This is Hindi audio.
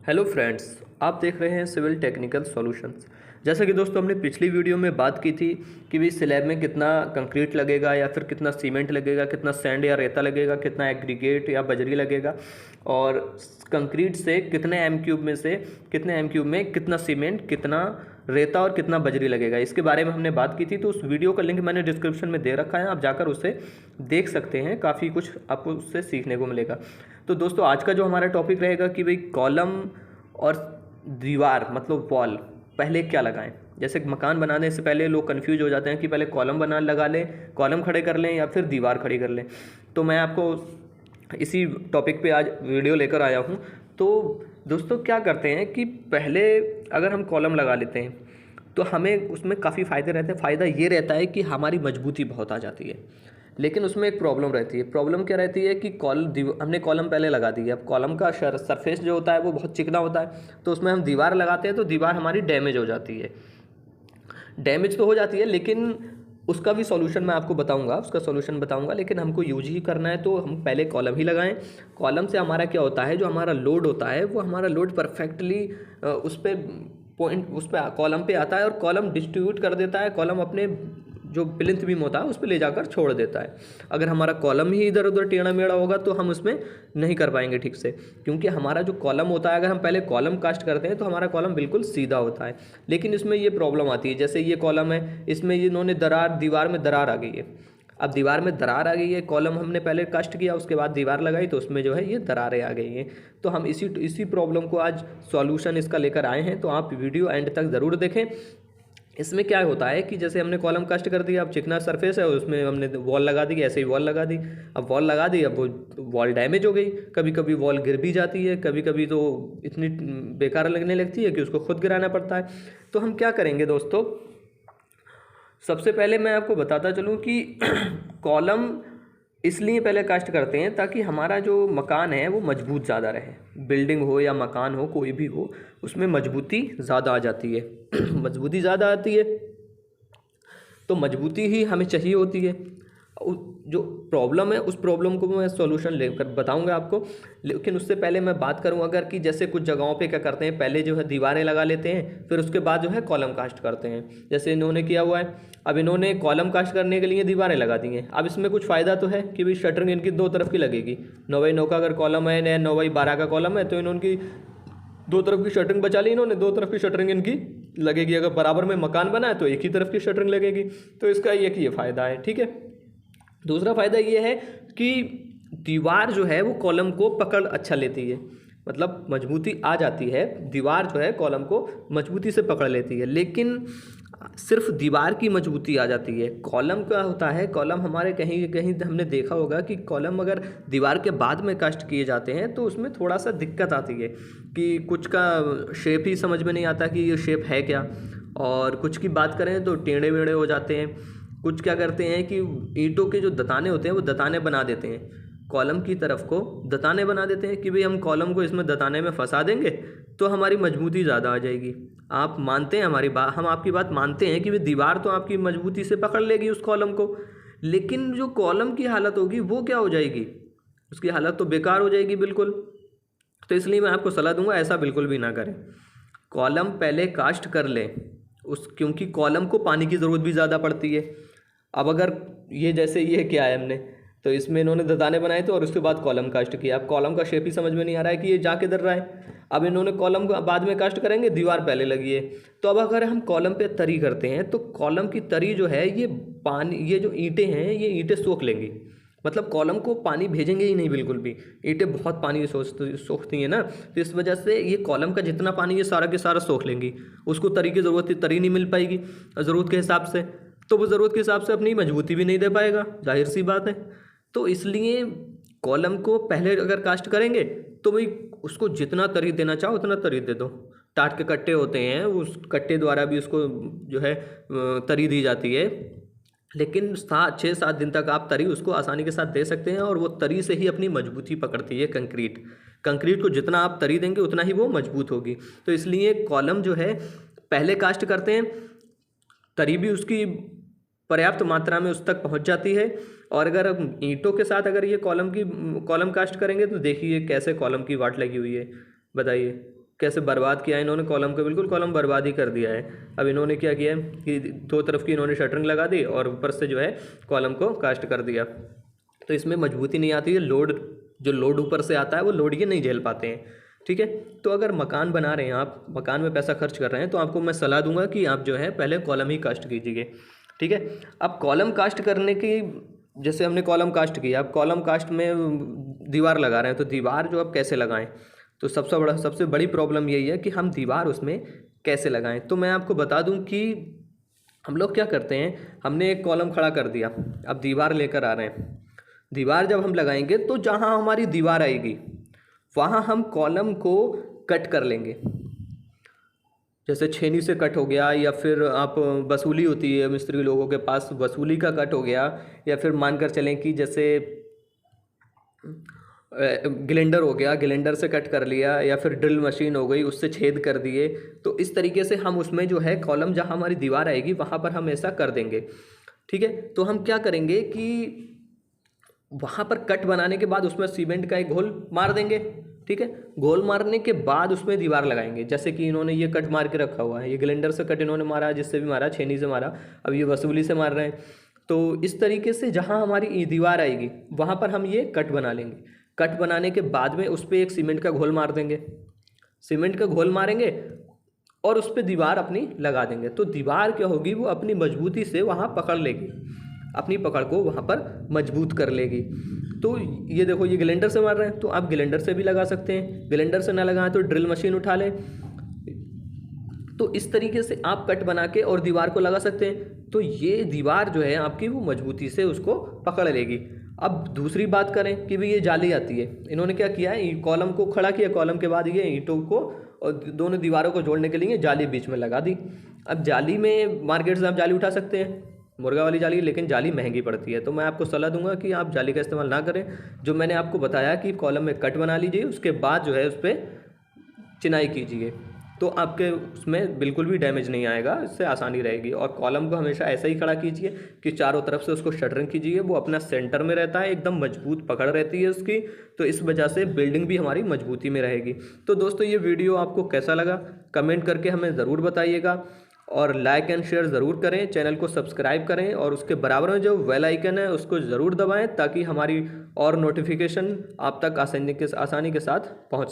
हेलो फ्रेंड्स, आप देख रहे हैं सिविल टेक्निकल सॉल्यूशंस। जैसा कि दोस्तों हमने पिछली वीडियो में बात की थी कि भी स्लैब में कितना कंक्रीट लगेगा या फिर कितना सीमेंट लगेगा, कितना सैंड या रेता लगेगा, कितना एग्रीगेट या बजरी लगेगा, और कंक्रीट से कितने एम क्यूब में कितना सीमेंट, कितना रेता और कितना बजरी लगेगा, इसके बारे में हमने बात की थी। तो उस वीडियो का लिंक मैंने डिस्क्रिप्शन में दे रखा है, आप जाकर उसे देख सकते हैं, काफ़ी कुछ आपको उससे सीखने को मिलेगा। तो दोस्तों आज का जो हमारा टॉपिक रहेगा कि भाई कॉलम और दीवार मतलब वॉल पहले क्या लगाएं। जैसे मकान बनाने से पहले लोग कंफ्यूज हो जाते हैं कि पहले कॉलम लगा लें, कॉलम खड़े कर लें या फिर दीवार खड़ी कर लें। तो मैं आपको इसी टॉपिक पे आज वीडियो लेकर आया हूँ। तो दोस्तों क्या करते हैं कि पहले अगर हम कॉलम लगा लेते हैं तो हमें उसमें काफ़ी फ़ायदे रहते हैं। फ़ायदा ये रहता है कि हमारी मजबूती बहुत आ जाती है, लेकिन उसमें एक प्रॉब्लम रहती है। प्रॉब्लम क्या रहती है कि हमने कॉलम पहले लगा दी है, अब कॉलम का सरफेस जो होता है वो बहुत चिकना होता है, तो उसमें हम दीवार लगाते हैं तो दीवार हमारी डैमेज हो जाती है। डैमेज तो हो जाती है, लेकिन उसका भी सॉल्यूशन मैं आपको बताऊंगा, लेकिन हमको यूज ही करना है तो हम पहले कॉलम ही लगाएं। कॉलम से हमारा क्या होता है, जो हमारा लोड होता है वो हमारा लोड परफेक्टली उस पर कॉलम पे आता है और कॉलम डिस्ट्रीब्यूट कर देता है। कॉलम अपने जो प्लिंथ बीम होता है उस पर ले जाकर छोड़ देता है। अगर हमारा कॉलम ही इधर उधर टेढ़ा मेढ़ा होगा तो हम उसमें नहीं कर पाएंगे ठीक से, क्योंकि हमारा जो कॉलम होता है, अगर हम पहले कॉलम कास्ट करते हैं तो हमारा कॉलम बिल्कुल सीधा होता है। लेकिन इसमें ये प्रॉब्लम आती है, जैसे ये कॉलम है, इसमें इन्होंने दीवार में दरार आ गई है। अब दीवार में दरार आ गई है, कॉलम हमने पहले कास्ट किया, उसके बाद दीवार लगाई तो उसमें जो है ये दरारें आ गई हैं। तो हम इसी प्रॉब्लम को आज सॉल्यूशन इसका लेकर आए हैं, तो आप वीडियो एंड तक ज़रूर देखें। इसमें क्या होता है कि जैसे हमने कॉलम कास्ट कर दिया, अब चिकना सरफेस है, उसमें हमने वॉल लगा दी, ऐसे ही वॉल लगा दी। अब वॉल लगा दी, अब वो वॉल डैमेज हो गई, कभी कभी वॉल गिर भी जाती है, कभी कभी तो इतनी बेकार लगने लगती है कि उसको खुद गिराना पड़ता है। तो हम क्या करेंगे दोस्तों, सबसे पहले मैं आपको बताता चलूँ कि कॉलम इसलिए पहले कास्ट करते हैं ताकि हमारा जो मकान है वो मजबूत ज़्यादा रहे। बिल्डिंग हो या मकान हो, कोई भी हो, उसमें मजबूती ज़्यादा आ जाती है। मजबूती ज़्यादा आती है तो मजबूती ही हमें चाहिए होती है। जो प्रॉब्लम है उस प्रॉब्लम को मैं सॉल्यूशन लेकर बताऊंगा आपको, लेकिन उससे पहले मैं बात करूं अगर कि जैसे कुछ जगहों पे क्या करते हैं, पहले जो है दीवारें लगा लेते हैं, फिर उसके बाद जो है कॉलम कास्ट करते हैं, जैसे इन्होंने किया हुआ है। अब इन्होंने कॉलम कास्ट करने के लिए दीवारें लगा दी हैं। अब इसमें कुछ फ़ायदा तो है कि भाई शटरिंग इनकी दो तरफ की लगेगी। 9x9 का अगर कॉलम है या 9x12 का कॉलम है तो इन्होंने दो तरफ की शटरिंग बचा ली, इन्होंने दो तरफ की शटरिंग इनकी लगेगी। अगर बराबर में मकान बना है तो एक ही तरफ की शटरिंग लगेगी। तो इसका एक ये फ़ायदा है, ठीक है। दूसरा फ़ायदा ये है कि दीवार जो है वो कॉलम को पकड़ अच्छा लेती है, मतलब मजबूती आ जाती है। दीवार जो है कॉलम को मजबूती से पकड़ लेती है, लेकिन सिर्फ दीवार की मजबूती आ जाती है। कॉलम क्या होता है, कॉलम हमारे कहीं कहीं हमने देखा होगा कि कॉलम अगर दीवार के बाद में कास्ट किए जाते हैं तो उसमें थोड़ा सा दिक्कत आती है कि कुछ का शेप ही समझ में नहीं आता कि ये शेप है क्या, और कुछ की बात करें तो टेढ़े मेढ़े हो जाते हैं। कुछ क्या करते हैं कि ईंटों के जो दताने होते हैं वो दताने बना देते हैं, कॉलम की तरफ को दताने बना देते हैं कि भाई हम कॉलम को इसमें दताने में फंसा देंगे तो हमारी मजबूती ज़्यादा आ जाएगी। आप मानते हैं हमारी बात, हम आपकी बात मानते हैं कि भाई दीवार तो आपकी मजबूती से पकड़ लेगी उस कॉलम को, लेकिन जो कॉलम की हालत होगी वो क्या हो जाएगी, उसकी हालत तो बेकार हो जाएगी बिल्कुल। तो इसलिए मैं आपको सलाह दूंगा ऐसा बिल्कुल भी ना करें, कॉलम पहले कास्ट कर लें क्योंकि कॉलम को पानी की ज़रूरत भी ज़्यादा पड़ती है। अब अगर ये जैसे ये क्या है, हमने तो इसमें इन्होंने दताने बनाए थे और उसके बाद कॉलम कास्ट किया। अब कॉलम का शेप ही समझ में नहीं आ रहा है कि ये जा किधर रहा है। अब इन्होंने कॉलम को बाद में कास्ट करेंगे, दीवार पहले लगी है। तो अब अगर हम कॉलम पे तरी करते हैं तो कॉलम की तरी जो है ये पानी, ये जो ईंटें हैं ये ईंटें सोख लेंगी, मतलब कॉलम को पानी भेजेंगे ही नहीं बिल्कुल भी। ईंटें बहुत पानी सोखती हैं ना, तो इस वजह से ये कॉलम का जितना पानी ये सारा के सारा सोख लेंगी। उसको तरी की ज़रूरत है, तरी नहीं मिल पाएगी ज़रूरत के हिसाब से, तो वो ज़रूरत के हिसाब से अपनी मजबूती भी नहीं दे पाएगा, जाहिर सी बात है। तो इसलिए कॉलम को पहले अगर कास्ट करेंगे तो भाई उसको जितना तरी देना चाहो उतना तरी दे दो। टाट के कट्टे होते हैं, उस कट्टे द्वारा भी उसको जो है तरी दी जाती है, लेकिन 6-7 दिन तक आप तरी उसको आसानी के साथ दे सकते हैं और वो तरी से ही अपनी मजबूती पकड़ती है। कंक्रीट को जितना आप तरी देंगे उतना ही वो मजबूत होगी। तो इसलिए कॉलम जो है पहले कास्ट करते हैं, तरी भी उसकी पर्याप्त मात्रा में उस तक पहुंच जाती है। और अगर हम ईंटों के साथ अगर ये कॉलम कास्ट करेंगे तो देखिए कैसे कॉलम की वाट लगी हुई है, बताइए। कैसे बर्बाद किया है इन्होंने कॉलम को, बिल्कुल कॉलम बर्बाद ही कर दिया है। अब इन्होंने क्या किया है कि दो तरफ की इन्होंने शटरिंग लगा दी और ऊपर से जो है कॉलम को कास्ट कर दिया, तो इसमें मजबूती नहीं आती है, जो लोड ऊपर से आता है वो लोड ये नहीं झेल पाते हैं। ठीक है, तो अगर मकान बना रहे हैं आप, मकान में पैसा खर्च कर रहे हैं, तो आपको मैं सलाह दूंगा कि आप जो है पहले कॉलम ही कास्ट कीजिए। ठीक है, अब कॉलम कास्ट करने की, जैसे हमने कॉलम कास्ट किया, अब कॉलम कास्ट में दीवार लगा रहे हैं, तो दीवार जो अब कैसे लगाएं, तो सबसे बड़ी प्रॉब्लम यही है कि हम दीवार उसमें कैसे लगाएं। तो मैं आपको बता दूं कि हम लोग क्या करते हैं, हमने एक कॉलम खड़ा कर दिया, अब दीवार लेकर आ रहे हैं। दीवार जब हम लगाएंगे तो जहाँ हमारी दीवार आएगी वहाँ हम कॉलम को कट कर लेंगे, जैसे छेनी से कट हो गया, या फिर आप वसूली होती है मिस्त्री लोगों के पास, वसूली का कट हो गया, या फिर मानकर चलें कि जैसे ग्लेंडर हो गया, ग्लेंडर से कट कर लिया, या फिर ड्रिल मशीन हो गई उससे छेद कर दिए। तो इस तरीके से हम उसमें जो है कॉलम जहाँ हमारी दीवार आएगी वहाँ पर हम ऐसा कर देंगे। ठीक है, तो हम क्या करेंगे कि वहाँ पर कट बनाने के बाद उसमें सीमेंट का एक घोल मार देंगे। ठीक है, घोल मारने के बाद उसमें दीवार लगाएंगे। जैसे कि इन्होंने ये कट मार के रखा हुआ है, ये ग्लेंडर से कट इन्होंने मारा, जिससे भी मारा, छेनी से मारा, अब ये वसूली से मार रहे हैं। तो इस तरीके से जहाँ हमारी दीवार आएगी वहाँ पर हम ये कट बना लेंगे। कट बनाने के बाद में उस पर एक सीमेंट का घोल मार देंगे, सीमेंट का घोल मारेंगे और उस पर दीवार अपनी लगा देंगे। तो दीवार क्या होगी, वो अपनी मजबूती से वहाँ पकड़ लेगी, अपनी पकड़ को वहाँ पर मजबूत कर लेगी। तो ये देखो, ये ग्लेंडर से मार रहे हैं, तो आप ग्लेंडर से भी लगा सकते हैं, ग्लेंडर से ना लगाएं तो ड्रिल मशीन उठा लें। तो इस तरीके से आप कट बना के और दीवार को लगा सकते हैं। तो ये दीवार जो है आपकी वो मजबूती से उसको पकड़ लेगी। अब दूसरी बात करें कि भाई ये जाली आती है, इन्होंने क्या किया है, कॉलम को खड़ा किया, कॉलम के बाद ये ईंटों को और दोनों दीवारों को जोड़ने के लिए जाली बीच में लगा दी। अब जाली में मार्केट से आप जाली उठा सकते हैं, मुर्गा वाली जाली, लेकिन जाली महंगी पड़ती है। तो मैं आपको सलाह दूंगा कि आप जाली का इस्तेमाल ना करें। जो मैंने आपको बताया कि कॉलम में कट बना लीजिए, उसके बाद जो है उस पर चिनाई कीजिए, तो आपके उसमें बिल्कुल भी डैमेज नहीं आएगा, इससे आसानी रहेगी। और कॉलम को हमेशा ऐसा ही खड़ा कीजिए कि चारों तरफ से उसको शटरिंग कीजिए, वो अपना सेंटर में रहता है, एकदम मजबूत पकड़ रहती है उसकी, तो इस वजह से बिल्डिंग भी हमारी मजबूती में रहेगी। तो दोस्तों, ये वीडियो आपको कैसा लगा कमेंट करके हमें ज़रूर बताइएगा, और लाइक एंड शेयर ज़रूर करें, चैनल को सब्सक्राइब करें, और उसके बराबर में जो बेल आइकन है उसको ज़रूर दबाएं, ताकि हमारी और नोटिफिकेशन आप तक आसानी के साथ पहुँच